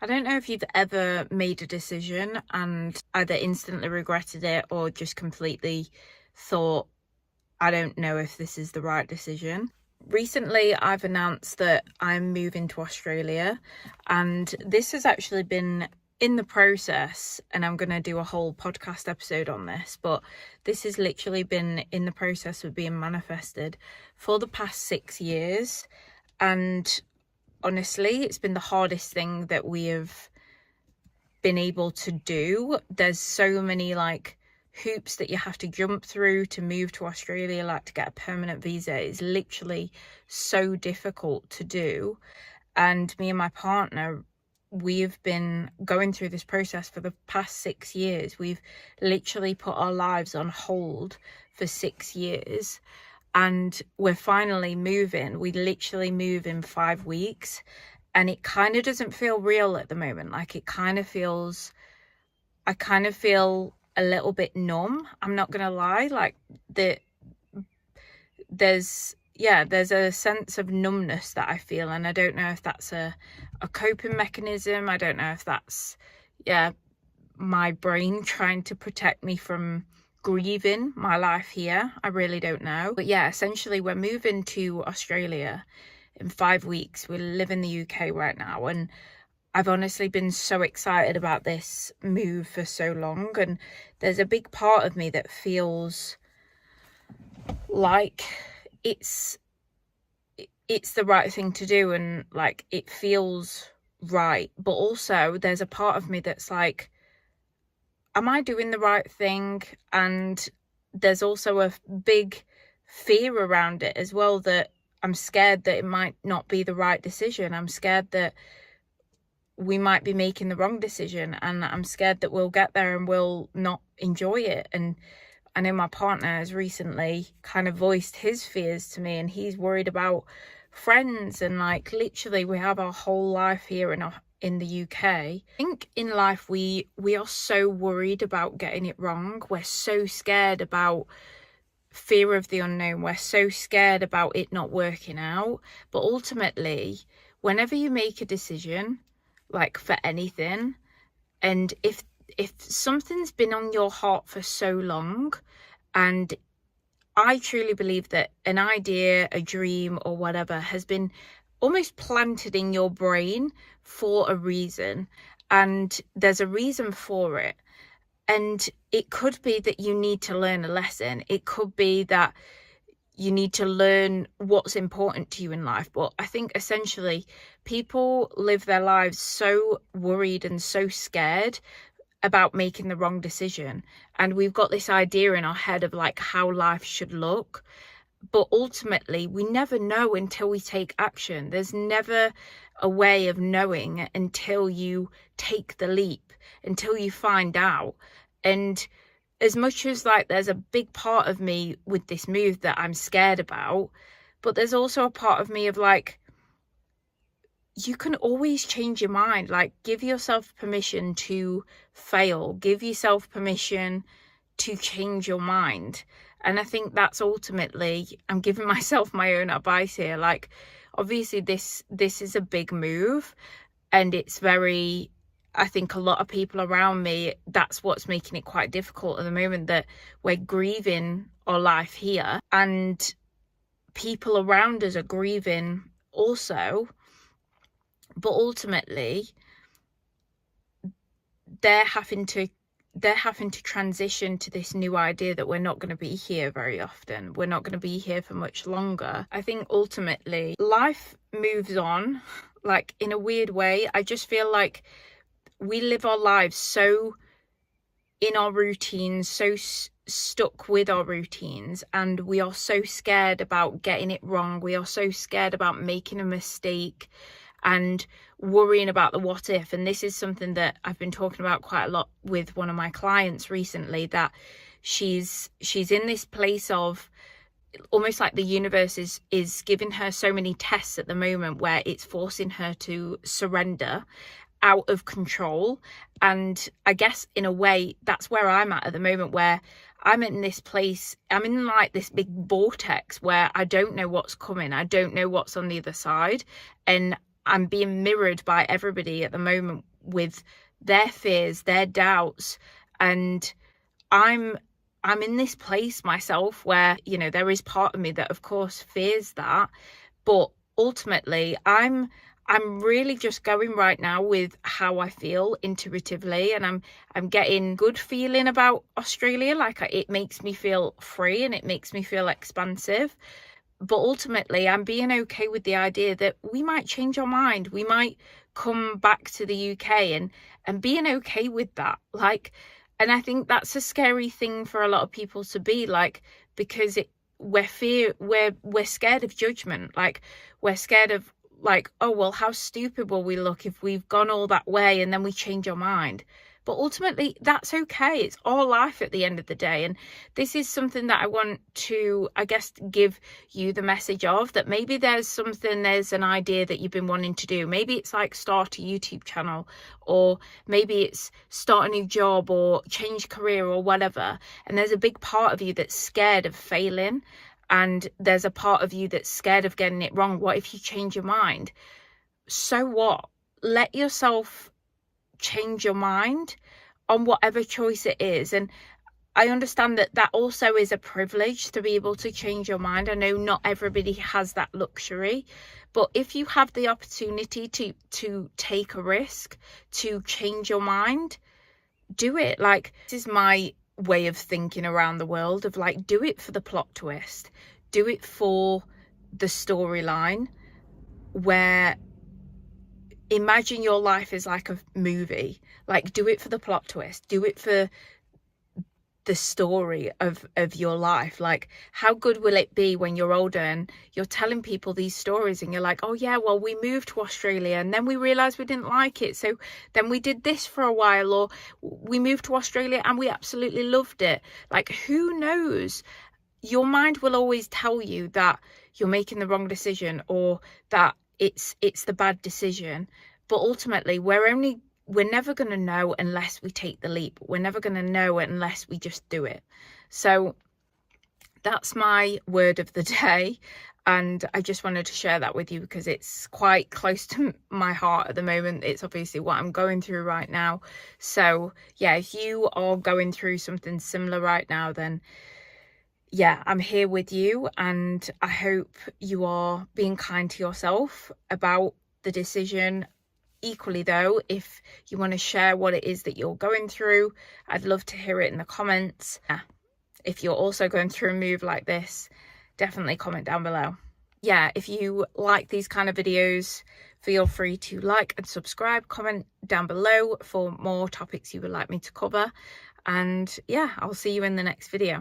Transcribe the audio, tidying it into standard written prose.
I don't know if you've ever made a decision and either instantly regretted it or just completely thought, I don't know if this is the right decision. Recently, I've announced that I'm moving to Australia, and this has actually been in the process, and I'm going to do a whole podcast episode on this, but this has literally been in the process of being manifested for the past 6 years. And honestly, it's been the hardest thing that we have been able to do. There's so many hoops that you have to jump through to move to Australia, like to get a permanent visa. It's literally so difficult to do. And me and my partner, we've been going through this process for the past 6 years. We've literally put our lives on hold for 6 years, and we're finally moving. We literally move in 5 weeks, and it kind of doesn't feel real at the moment. I kind of feel a little bit numb. I'm not gonna lie. There's a sense of numbness that I feel, and I don't know if that's a coping mechanism. I don't know if that's my brain trying to protect me from grieving my life here. I really don't know. But yeah, essentially we're moving to Australia in 5 weeks. We live in the UK right now, and I've honestly been so excited about this move for so long, and there's a big part of me that feels like it's the right thing to do, and like it feels right. But also there's a part of me that's like, am I doing the right thing? And there's also a big fear around it as well, that I'm scared that it might not be the right decision. I'm scared that we might be making the wrong decision, and I'm scared that we'll get there and we'll not enjoy it. And I know my partner has recently kind of voiced his fears to me, and he's worried about friends, and like literally we have our whole life here in the UK. I think in life we are so worried about getting it wrong. We're so scared about fear of the unknown. We're so scared about it not working out. But ultimately, whenever you make a decision, like for anything, and if something's been on your heart for so long, and I truly believe that an idea, a dream or whatever has been almost planted in your brain for a reason, and there's a reason for it. And it could be that you need to learn a lesson. It could be that you need to learn what's important to you in life. But I think essentially people live their lives so worried and so scared about making the wrong decision. And we've got this idea in our head of like how life should look. But ultimately, we never know until we take action. There's never a way of knowing until you take the leap, until you find out. And as much as like there's a big part of me with this move that I'm scared about, but there's also a part of me of like, you can always change your mind. Like, give yourself permission to fail. Give yourself permission to change your mind. And I think that's ultimately, I'm giving myself my own advice here. Like, obviously this is a big move, and it's very, I think a lot of people around me, that's what's making it quite difficult at the moment, that we're grieving our life here, and people around us are grieving also. But ultimately, they're having to transition to this new idea that we're not going to be here very often. We're not going to be here for much longer. I think ultimately life moves on, like in a weird way. I just feel like we live our lives so in our routines, so stuck with our routines, and we are so scared about getting it wrong. We are so scared about making a mistake and worrying about the what if. And this is something that I've been talking about quite a lot with one of my clients recently, that she's in this place of almost like the universe is giving her so many tests at the moment where it's forcing her to surrender out of control. And I guess in a way that's where I'm at the moment, where I'm in this place, I'm in like this big vortex where I don't know what's coming. I don't know what's on the other side. And I'm being mirrored by everybody at the moment with their fears, their doubts, and I'm in this place myself where, you know, there is part of me that of course fears that, but ultimately I'm really just going right now with how I feel intuitively, and I'm getting good feeling about Australia. Like, it makes me feel free and it makes me feel expansive. But ultimately I'm being okay with the idea that we might change our mind. We might come back to the UK, and being okay with that. Like, and I think that's a scary thing for a lot of people to be, like, because we're scared of judgment. Like, we're scared of, like, oh well, how stupid will we look if we've gone all that way and then we change our mind. But ultimately that's okay. It's our life at the end of the day. And this is something that I want to, I guess, give you the message of, that maybe there's an idea that you've been wanting to do. Maybe it's like start a YouTube channel, or maybe it's start a new job or change career or whatever. And there's a big part of you that's scared of failing. And there's a part of you that's scared of getting it wrong. What if you change your mind? So what? Let yourself change your mind on whatever choice it is. And I understand that also is a privilege to be able to change your mind. I know not everybody has that luxury, but if you have the opportunity to take a risk, to change your mind, do it. Like, this is my way of thinking around the world, of like, do it for the plot twist, do it for the storyline, where imagine your life is like a movie. Like, do it for the plot twist, do it for the story of your life. Like, how good will it be when you're older and you're telling people these stories and you're like, oh yeah, well, we moved to Australia and then we realized we didn't like it, so then we did this for a while, or we moved to Australia and we absolutely loved it. Like, who knows? Your mind will always tell you that you're making the wrong decision, or that it's the bad decision. But ultimately we're never going to know unless we take the leap. We're never going to know it unless we just do it. So that's my word of the day. And I just wanted to share that with you because it's quite close to my heart at the moment. It's obviously what I'm going through right now. So yeah, if you are going through something similar right now, then yeah, I'm here with you, and I hope you are being kind to yourself about the decision. Equally though, if you want to share what it is that you're going through, I'd love to hear it in the comments. If you're also going through a move like this, definitely comment down below. Yeah, if you like these kind of videos, feel free to like and subscribe, comment down below for more topics you would like me to cover. And yeah, I'll see you in the next video.